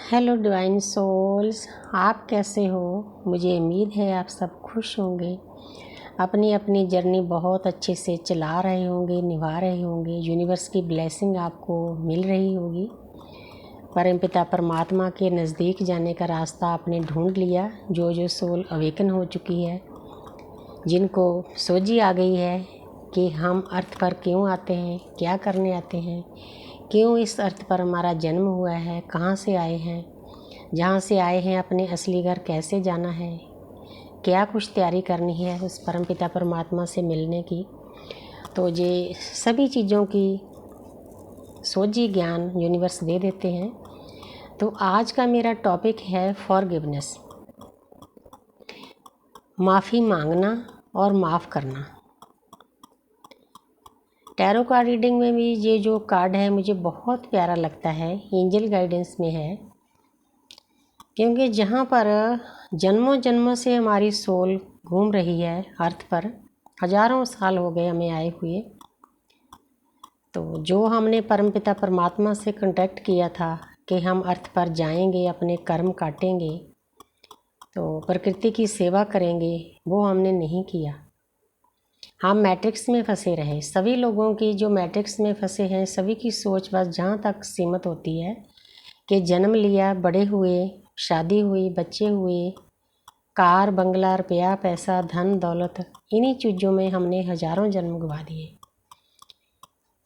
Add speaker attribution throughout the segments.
Speaker 1: Hello divine souls, आप कैसे हो। मुझे उम्मीद है आप सब खुश होंगे, अपनी अपनी जर्नी बहुत अच्छे से चला रहे होंगे, निभा रहे होंगे। यूनिवर्स की ब्लेसिंग आपको मिल रही होगी। परमपिता परमात्मा के नज़दीक जाने का रास्ता आपने ढूंढ लिया। जो सोल अवेकन हो चुकी है, जिनको सोझी आ गई है कि हम अर्थ पर क्यों आते हैं, क्या करने आते हैं, क्यों इस अर्थ पर हमारा जन्म हुआ है, कहाँ से आए हैं, जहाँ से आए हैं अपने असली घर कैसे जाना है, क्या कुछ तैयारी करनी है उस परमपिता परमात्मा से मिलने की। तो ये सभी चीज़ों की सोझी ज्ञान यूनिवर्स दे देते हैं। तो आज का मेरा टॉपिक है फॉरगिवनेस, माफ़ी मांगना और माफ़ करना। टैरो कार्ड रीडिंग में भी ये जो कार्ड है मुझे बहुत प्यारा लगता है, एंजल गाइडेंस में है, क्योंकि जहाँ पर जन्मों जन्मों से हमारी सोल घूम रही है अर्थ पर, हजारों साल हो गए हमें आए हुए। तो जो हमने परमपिता परमात्मा से कांटेक्ट किया था कि हम अर्थ पर जाएंगे, अपने कर्म काटेंगे, तो प्रकृति की सेवा करेंगे, वो हमने नहीं किया। हम मैट्रिक्स में फंसे रहे। सभी लोगों की जो मैट्रिक्स में फंसे हैं, सभी की सोच बस जहाँ तक सीमित होती है कि जन्म लिया, बड़े हुए, शादी हुई, बच्चे हुए, कार बंगला, रुपया पैसा, धन दौलत, इन्हीं चीज़ों में हमने हजारों जन्म गंवा दिए।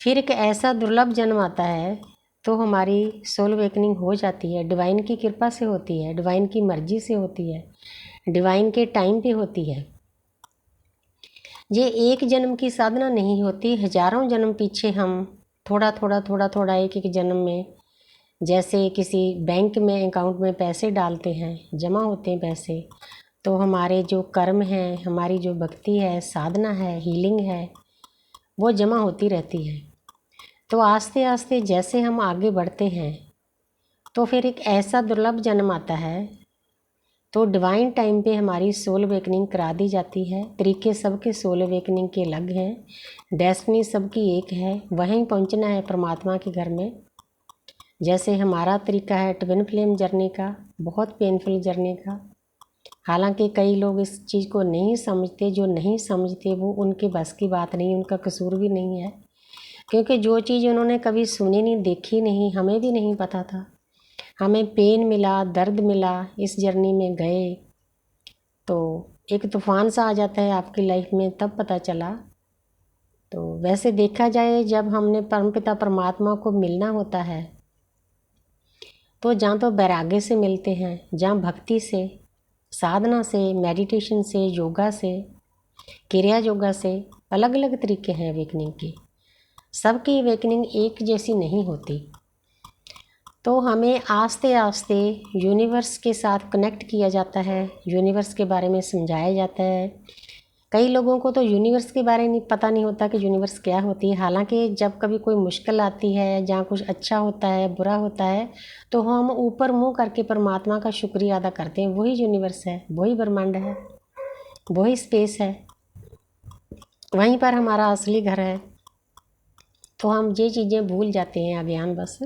Speaker 1: फिर एक ऐसा दुर्लभ जन्म आता है तो हमारी सोल अवेकनिंग हो जाती है। डिवाइन की कृपा से होती है, डिवाइन की मर्जी से होती है, डिवाइन के टाइम पे होती है। ये एक जन्म की साधना नहीं होती, हजारों जन्म पीछे हम थोड़ा एक एक जन्म में, जैसे किसी बैंक में अकाउंट में पैसे डालते हैं, जमा होते हैं पैसे, तो हमारे जो कर्म हैं, हमारी जो भक्ति है, साधना है, हीलिंग है, वो जमा होती रहती है। तो आस्ते आस्ते जैसे हम आगे बढ़ते हैं तो फिर एक ऐसा दुर्लभ जन्म आता है, तो डिवाइन टाइम पे हमारी सोल अवेकनिंग करा दी जाती है। तरीके सबके सोल अवेकनिंग के अलग हैं, डेस्टिनी सबकी एक है, वहीं पहुंचना है परमात्मा के घर में। जैसे हमारा तरीका है ट्विन फ्लेम जर्नी का, बहुत पेनफुल जर्नी का। हालांकि कई लोग इस चीज़ को नहीं समझते, जो नहीं समझते वो उनके बस की बात नहीं, उनका कसूर भी नहीं है, क्योंकि जो चीज़ उन्होंने कभी सुनी नहीं, देखी नहीं, हमें भी नहीं पता था। हमें पेन मिला, दर्द मिला, इस जर्नी में गए तो एक तूफान सा आ जाता है आपकी लाइफ में, तब पता चला। तो वैसे देखा जाए, जब हमने परमपिता परमात्मा को मिलना होता है तो जहाँ तो वैराग्य से मिलते हैं, जहाँ भक्ति से, साधना से, मेडिटेशन से, योगा से, क्रिया योगा से, अलग अलग तरीके हैं अवेकनिंग के। सबकी अवेकनिंग एक जैसी नहीं होती। तो हमें आस्ते आस्ते यूनिवर्स के साथ कनेक्ट किया जाता है, यूनिवर्स के बारे में समझाया जाता है। कई लोगों को तो यूनिवर्स के बारे में पता नहीं होता कि यूनिवर्स क्या होती है। हालांकि जब कभी कोई मुश्किल आती है, जहाँ कुछ अच्छा होता है, बुरा होता है, तो हम ऊपर मुंह करके परमात्मा का शुक्रिया अदा करते हैं। वही यूनिवर्स है, वही ब्रह्मांड है, वही स्पेस है, वहीं पर हमारा असली घर है। तो हम ये चीज़ें भूल जाते हैं अज्ञानवश।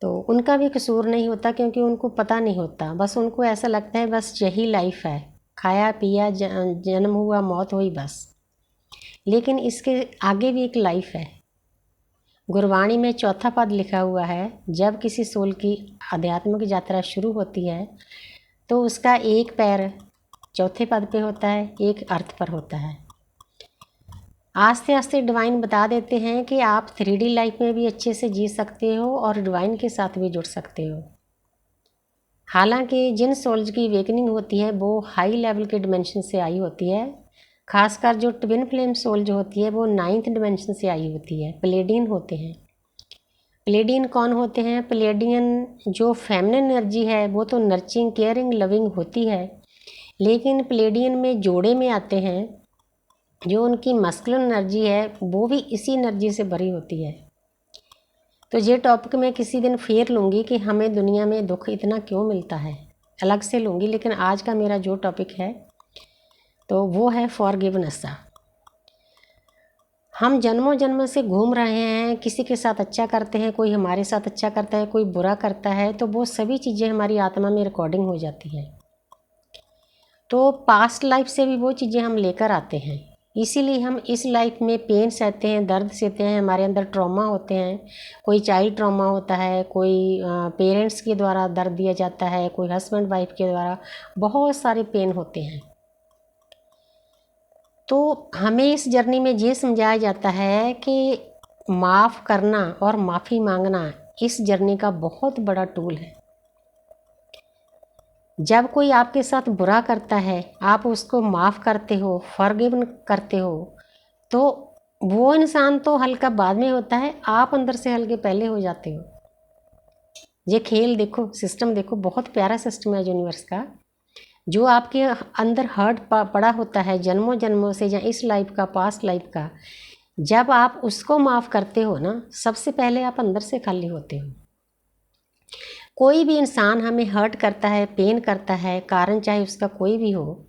Speaker 1: तो उनका भी कसूर नहीं होता, क्योंकि उनको पता नहीं होता, बस उनको ऐसा लगता है बस यही लाइफ है, खाया पिया, जन्म हुआ, मौत हुई, बस। लेकिन इसके आगे भी एक लाइफ है। गुरबाणी में चौथा पद लिखा हुआ है, जब किसी सोल की आध्यात्मिक यात्रा शुरू होती है तो उसका एक पैर चौथे पद पे होता है, एक अर्थ पर होता है। आस्ते आस्ते डिवाइन बता देते हैं कि आप 3D लाइफ में भी अच्छे से जी सकते हो और डिवाइन के साथ भी जुड़ सकते हो। हालांकि जिन सोल्स की अवेकनिंग होती है वो हाई लेवल के डिमेंशन से आई होती है। खासकर जो ट्विन फ्लेम सोल जो होती है वो 9th डिमेंशन से आई होती है, प्लेडियन होते हैं। प्लेडियन कौन होते हैं? प्लेडियन जो फेमिनिन एनर्जी है वो तो नर्चिंग, केयरिंग, लविंग होती है, लेकिन प्लेडियन में जोड़े में आते हैं, जो उनकी मस्कुलिन एनर्जी है वो भी इसी एनर्जी से भरी होती है। तो ये टॉपिक मैं किसी दिन फिर लूँगी कि हमें दुनिया में दुख इतना क्यों मिलता है, अलग से लूँगी। लेकिन आज का मेरा जो टॉपिक है तो वो है फॉरगिवनेस। हम जन्मों जन्म से घूम रहे हैं, किसी के साथ अच्छा करते हैं, कोई हमारे साथ अच्छा करता है, कोई बुरा करता है, तो वो सभी चीज़ें हमारी आत्मा में रिकॉर्डिंग हो जाती हैं। तो पास्ट लाइफ से भी वो चीज़ें हम लेकर आते हैं, इसीलिए हम इस लाइफ में पेन सहते हैं, दर्द सहते हैं, हमारे अंदर ट्रॉमा होते हैं। कोई चाइल्ड ट्रॉमा होता है, कोई पेरेंट्स के द्वारा दर्द दिया जाता है, कोई हस्बैंड वाइफ के द्वारा, बहुत सारे पेन होते हैं। तो हमें इस जर्नी में ये समझाया जाता है कि माफ़ करना और माफ़ी मांगना इस जर्नी का बहुत बड़ा टूल है। जब कोई आपके साथ बुरा करता है, आप उसको माफ़ करते हो, फॉरगिव करते हो, तो वो इंसान तो हल्का बाद में होता है, आप अंदर से हल्के पहले हो जाते हो। ये खेल देखो, सिस्टम देखो, बहुत प्यारा सिस्टम है यूनिवर्स का। जो आपके अंदर हर्ट पड़ा होता है जन्मों जन्मों से, या इस लाइफ का, पास्ट लाइफ का, जब आप उसको माफ़ करते हो ना, सबसे पहले आप अंदर से खाली होते हो। कोई भी इंसान हमें हर्ट करता है, पेन करता है, कारण चाहे उसका कोई भी हो,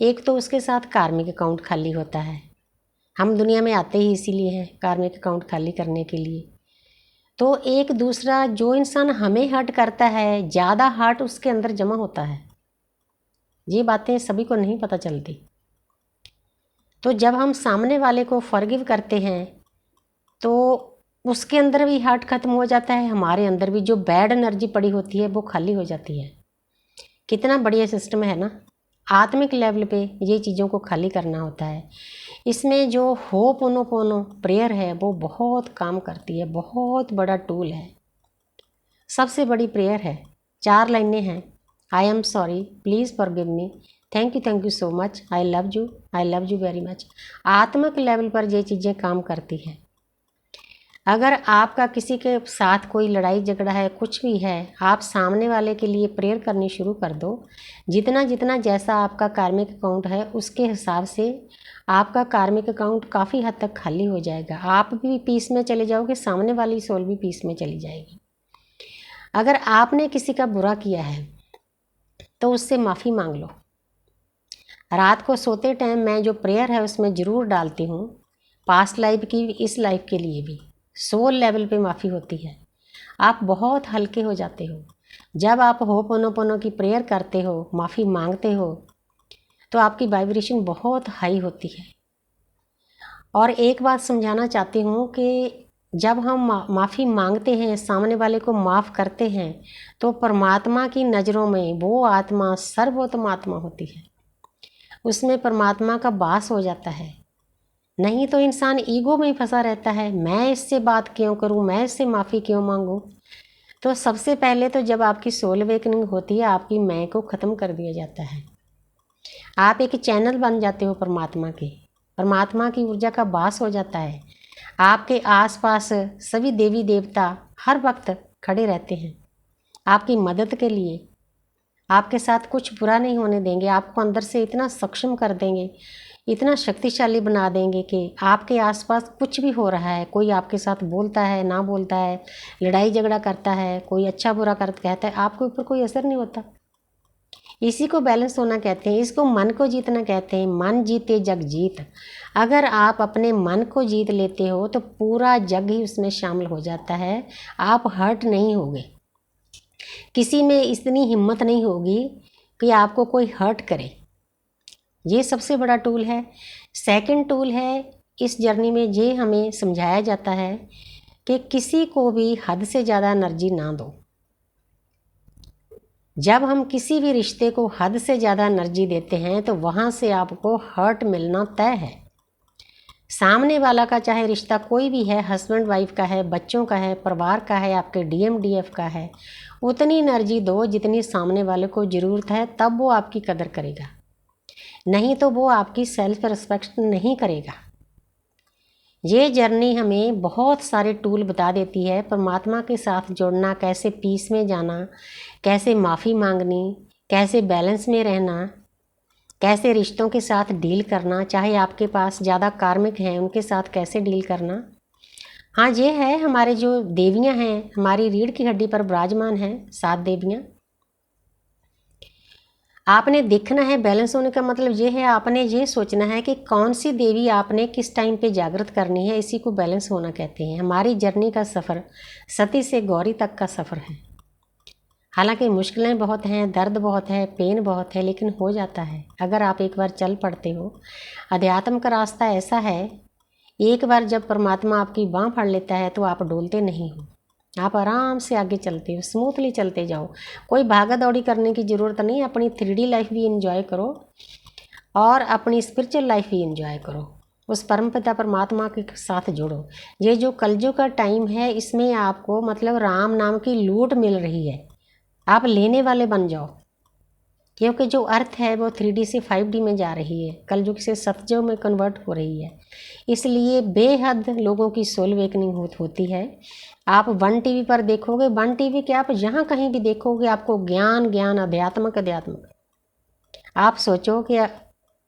Speaker 1: एक तो उसके साथ कार्मिक अकाउंट खाली होता है। हम दुनिया में आते ही इसीलिए हैं, कार्मिक अकाउंट खाली करने के लिए। तो एक दूसरा, जो इंसान हमें हर्ट करता है, ज़्यादा हर्ट उसके अंदर जमा होता है। ये बातें सभी को नहीं पता चलती। तो जब हम सामने वाले को फॉरगिव करते हैं, तो उसके अंदर भी हर्ट खत्म हो जाता है, हमारे अंदर भी जो बैड एनर्जी पड़ी होती है वो खाली हो जाती है। कितना बढ़िया सिस्टम है ना। आत्मिक लेवल पे ये चीज़ों को खाली करना होता है। इसमें जो होपोनोपोनो प्रेयर है वो बहुत काम करती है, बहुत बड़ा टूल है, सबसे बड़ी प्रेयर है। 4 लाइनें हैं। I am sorry, please forgive me, thank you so much, I love you very much. आत्मिक लेवल पर ये चीज़ें काम करती हैं। अगर आपका किसी के साथ कोई लड़ाई झगड़ा है, कुछ भी है, आप सामने वाले के लिए प्रेयर करनी शुरू कर दो। जितना जितना जैसा आपका कार्मिक अकाउंट है, उसके हिसाब से आपका कार्मिक अकाउंट काफ़ी हद तक खाली हो जाएगा। आप भी पीस में चले जाओगे, सामने वाली सोल भी पीस में चली जाएगी। अगर आपने किसी का बुरा किया है तो उससे माफ़ी मांग लो। रात को सोते टाइम मैं जो प्रेयर है उसमें ज़रूर डालती हूँ, पास्ट लाइफ की, इस लाइफ के लिए भी। सोल लेवल पे माफ़ी होती है, आप बहुत हल्के हो जाते हो। जब आप होपोनोपोनो की प्रेयर करते हो, माफ़ी मांगते हो, तो आपकी वाइब्रेशन बहुत हाई होती है। और एक बात समझाना चाहती हूँ कि जब हम माफ़ी मांगते हैं, सामने वाले को माफ़ करते हैं, तो परमात्मा की नज़रों में वो आत्मा सर्वोत्तम आत्मा होती है, उसमें परमात्मा का वास हो जाता है। नहीं तो इंसान ईगो में फंसा रहता है, मैं इससे बात क्यों करूं, मैं इससे माफ़ी क्यों मांगूं। तो सबसे पहले तो जब आपकी सोल अवेकनिंग होती है, आपकी मैं को ख़त्म कर दिया जाता है। आप एक चैनल बन जाते हो परमात्मा के, परमात्मा की ऊर्जा का वास हो जाता है। आपके आसपास सभी देवी देवता हर वक्त खड़े रहते हैं आपकी मदद के लिए। आपके साथ कुछ बुरा नहीं होने देंगे, आपको अंदर से इतना सक्षम कर देंगे, इतना शक्तिशाली बना देंगे कि आपके आसपास कुछ भी हो रहा है, कोई आपके साथ बोलता है, ना बोलता है, लड़ाई झगड़ा करता है, कोई अच्छा बुरा कहता है, आपके ऊपर कोई असर नहीं होता। इसी को बैलेंस होना कहते हैं, इसको मन को जीतना कहते हैं। मन जीते जग जीत। अगर आप अपने मन को जीत लेते हो तो पूरा जग ही उसमें शामिल हो जाता है। आप हर्ट नहीं होगे, किसी में इतनी हिम्मत नहीं होगी कि आपको कोई हर्ट करे। ये सबसे बड़ा टूल है। सेकंड टूल है, इस जर्नी में ये हमें समझाया जाता है कि किसी को भी हद से ज़्यादा एनर्जी ना दो। जब हम किसी भी रिश्ते को हद से ज़्यादा एनर्जी देते हैं तो वहाँ से आपको हर्ट मिलना तय है। सामने वाला का चाहे रिश्ता कोई भी है, हस्बैंड वाइफ का है, बच्चों का है, परिवार का है, आपके डीएम-डीएफ का है, उतनी एनर्जी दो जितनी सामने वाले को ज़रूरत है, तब वो आपकी कदर करेगा। नहीं तो वो आपकी सेल्फ रिस्पेक्ट नहीं करेगा। ये जर्नी हमें बहुत सारे टूल बता देती है, परमात्मा के साथ जुड़ना, कैसे पीस में जाना, कैसे माफ़ी मांगनी, कैसे बैलेंस में रहना, कैसे रिश्तों के साथ डील करना, चाहे आपके पास ज़्यादा कार्मिक हैं उनके साथ कैसे डील करना। हाँ, ये है हमारे जो देवियाँ हैं, हमारी रीढ़ की हड्डी पर विराजमान हैं 7 देवियाँ। आपने देखना है। बैलेंस होने का मतलब ये है, आपने ये सोचना है कि कौन सी देवी आपने किस टाइम पे जागृत करनी है। इसी को बैलेंस होना कहते हैं। हमारी जर्नी का सफ़र सती से गौरी तक का सफ़र है। हालांकि मुश्किलें बहुत हैं, दर्द बहुत है, पेन बहुत है, लेकिन हो जाता है अगर आप एक बार चल पड़ते हो। अध्यात्म का रास्ता ऐसा है, एक बार जब परमात्मा आपकी बाँह पकड़ लेता है तो आप डोलते नहीं हो। आप आराम से आगे चलते हो, स्मूथली चलते जाओ। कोई भागा दौड़ी करने की ज़रूरत नहीं। अपनी 3D लाइफ भी इंजॉय करो और अपनी स्पिरिचुअल लाइफ भी इंजॉय करो। उस परमपिता परमात्मा के साथ जुड़ो। ये जो कलयुग का टाइम है, इसमें आपको मतलब राम नाम की लूट मिल रही है। आप लेने वाले बन जाओ, क्योंकि जो अर्थ है वो 3D से 5D में जा रही है, कलयुग से सतयुग में कन्वर्ट हो रही है। इसलिए बेहद लोगों की सोल वेकनिंग होती है। आप वन टीवी पर देखोगे, वन टीवी के आप जहाँ कहीं भी देखोगे आपको ज्ञान ज्ञान, अध्यात्मक अध्यात्मक। आप सोचो कि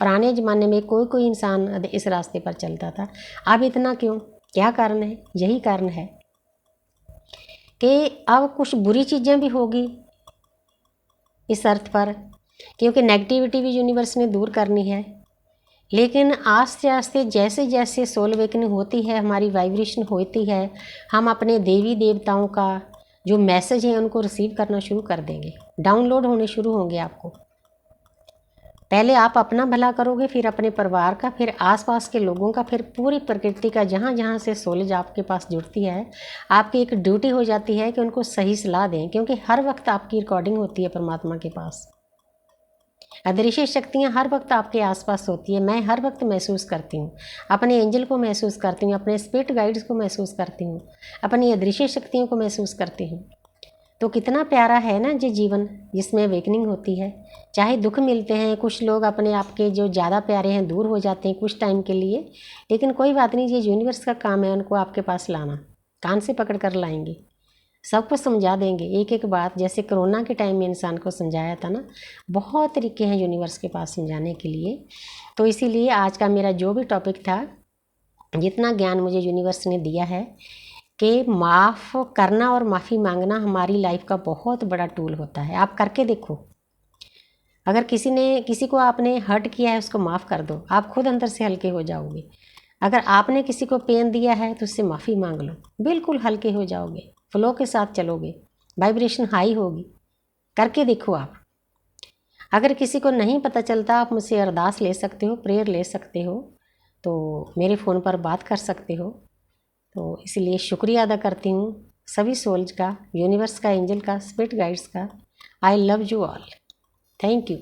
Speaker 1: पुराने ज़माने में कोई कोई इंसान इस रास्ते पर चलता था, अब इतना क्यों? क्या कारण है? यही कारण है कि अब कुछ बुरी चीज़ें भी होगी इस अर्थ पर, क्योंकि नेगेटिविटी भी यूनिवर्स ने दूर करनी है। लेकिन आस्ते आस्ते जैसे जैसे सोल वेकनिंग होती है, हमारी वाइब्रेशन होती है, हम अपने देवी देवताओं का जो मैसेज है उनको रिसीव करना शुरू कर देंगे, डाउनलोड होने शुरू होंगे आपको। पहले आप अपना भला करोगे, फिर अपने परिवार का, फिर आसपास के लोगों का, फिर पूरी प्रकृति का। जहाँ जहाँ से सोलेज आपके पास जुड़ती है, आपकी एक ड्यूटी हो जाती है कि उनको सही सलाह दें, क्योंकि हर वक्त आपकी रिकॉर्डिंग होती है परमात्मा के पास। अदृश्य शक्तियाँ हर वक्त आपके आसपास होती है। मैं हर वक्त महसूस करती हूँ, अपने एंजल को महसूस करती हूँ, अपने स्पिरिट गाइड्स को महसूस करती हूँ, अपनी अदृश्य शक्तियों को महसूस करती हूँ। तो कितना प्यारा है ना ये जीवन जिसमें अवेकनिंग होती है। चाहे दुख मिलते हैं, कुछ लोग अपने आप के जो ज़्यादा प्यारे हैं दूर हो जाते हैं कुछ टाइम के लिए, लेकिन कोई बात नहीं, ये यूनिवर्स का काम है उनको आपके पास लाना। कान से पकड़ कर लाएंगे, सबको समझा देंगे एक एक बात। जैसे कोरोना के टाइम में इंसान को समझाया था ना, बहुत तरीके हैं यूनिवर्स के पास समझाने के लिए। तो इसीलिए आज का मेरा जो भी टॉपिक था, जितना ज्ञान मुझे यूनिवर्स ने दिया है कि माफ़ करना और माफ़ी मांगना हमारी लाइफ का बहुत बड़ा टूल होता है। आप करके देखो। अगर किसी को आपने हर्ट किया है, उसको माफ़ कर दो, आप खुद अंदर से हल्के हो जाओगे। अगर आपने किसी को पेन दिया है तो उससे माफ़ी मांग लो, बिल्कुल हल्के हो जाओगे, फ्लो के साथ चलोगे, वाइब्रेशन हाई होगी। करके देखो आप। अगर किसी को नहीं पता चलता, आप मुझसे अरदास ले सकते हो, प्रेयर ले सकते हो, तो मेरे फ़ोन पर बात कर सकते हो। तो इसलिए शुक्रिया अदा करती हूँ सभी सोल्स का, यूनिवर्स का, एंजल का, स्पिरिट गाइड्स का। I love you all. Thank you.